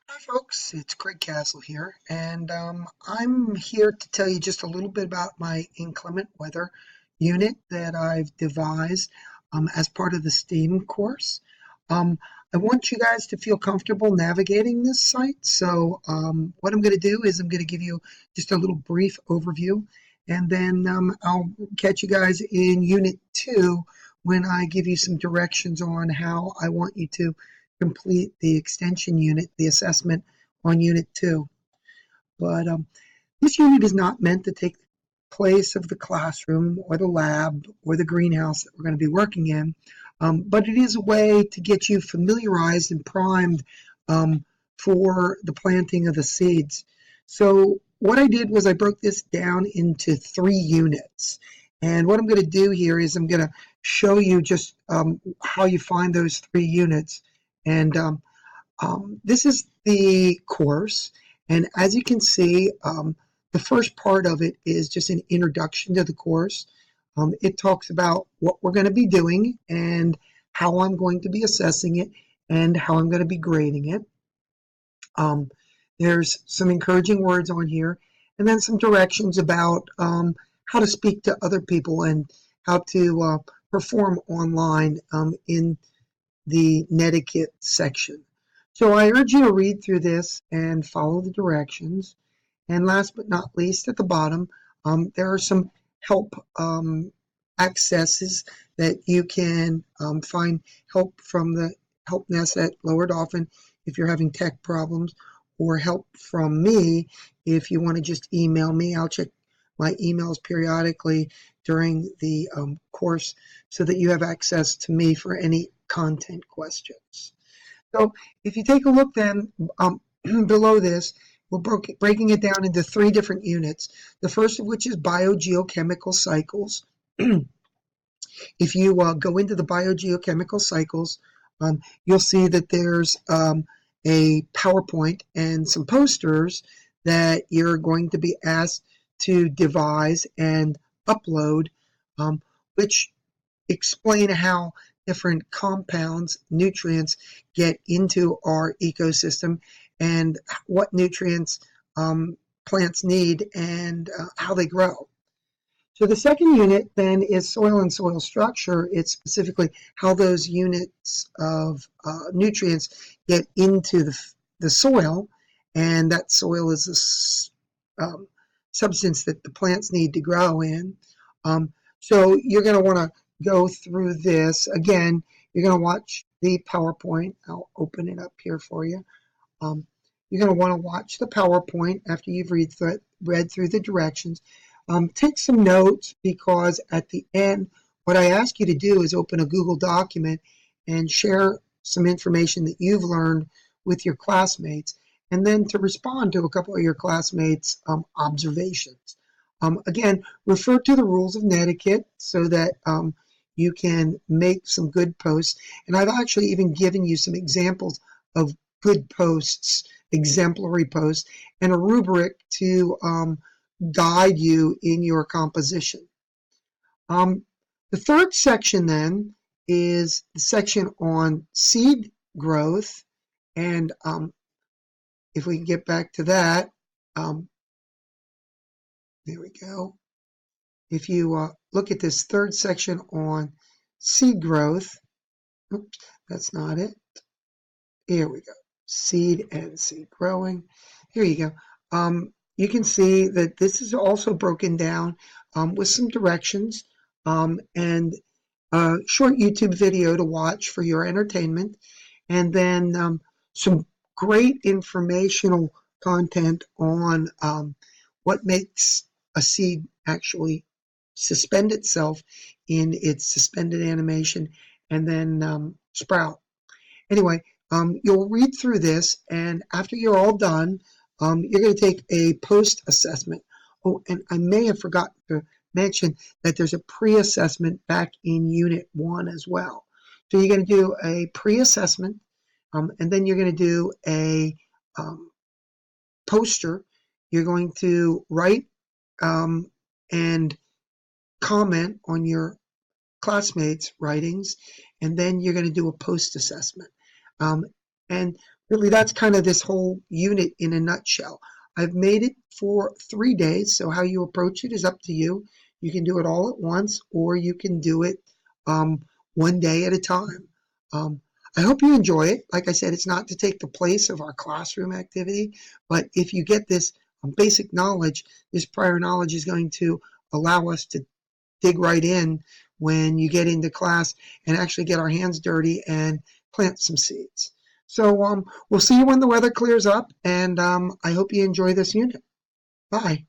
Hi folks, it's Craig Castle here, and I'm here to tell you just a little bit about my inclement weather unit that I've devised as part of the STEAM course. Um, I want you guys to feel comfortable navigating this site, so what I'm going to do is I'm going to give you just a little brief overview, and then I'll catch you guys in Unit 2 when I give you some directions on how I want you to complete the extension unit, the assessment on Unit 2. But this unit is not meant to take place of the classroom or the lab or the greenhouse that we're going to be working in, but it is a way to get you familiarized and primed for the planting of the seeds. So what I did was I broke this down into 3 units. And what I'm going to do here is I'm going to show you just how you find those 3 units. And this is the course, and as you can see, the first part of it is just an introduction to the course. It talks about what we're going to be doing and how I'm going to be assessing it and how I'm going to be grading it. Um, there's some encouraging words on here, and then some directions about how to speak to other people and how to perform online in the netiquette section. So I urge you to read through this and follow the directions. And last but not least, at the bottom, there are some help accesses that you can find help from the help nest at Lower Dauphin if you're having tech problems, or help from me if you want to just email me. I'll check my emails periodically during the course so that you have access to me for any content questions. So if you take a look then below this, we're breaking it down into 3 different units. The first of which is biogeochemical cycles. If you go into the biogeochemical cycles, you'll see that there's a PowerPoint and some posters that you're going to be asked to devise and upload, which explain how different compounds, nutrients, get into our ecosystem and what nutrients plants need and how they grow. So the second unit then is soil and soil structure. It's specifically how those units of nutrients get into the soil, and that soil is a substance that the plants need to grow in. So you're going to want to go through this. Again, you're going to watch the PowerPoint. I'll open it up here for you. You're going to want to watch the PowerPoint after you've read through the directions. Take some notes, because at the end, what I ask you to do is open a Google document and share some information that you've learned with your classmates, and then to respond to a couple of your classmates' observations. Again, refer to the rules of netiquette so that you can make some good posts. And I've actually even given you some examples of good posts, exemplary posts, and a rubric to guide you in your composition. The third section then is the section on seed growth, and if we can get back to that, there we go. If you look at this third section on seed growth, oops, that's not it. Here we go. Seed and seed growing. Here you go. You can see that this is also broken down with some directions and a short YouTube video to watch for your entertainment, and then some great informational content on what makes a seed actually suspend itself in its suspended animation and then sprout. Anyway, you'll read through this, and after you're all done, you're going to take a post assessment. Oh, and I may have forgotten to mention that there's a pre-assessment back in Unit 1 as well. So you're going to do a pre-assessment, and then you're going to do a poster. You're going to write and comment on your classmates' writings, and then you're going to do a post assessment. And Really, that's kind of this whole unit in a nutshell. I've made it for 3 days, so how you approach it is up to you. You can do it all at once, or you can do it um, one day at a time. Um, I hope you enjoy it. Like I said, it's not to take the place of our classroom activity, but if you get this basic knowledge, this prior knowledge is going to allow us to dig right in when you get into class and actually get our hands dirty and plant some seeds. So we'll see you when the weather clears up, and I hope you enjoy this unit. Bye.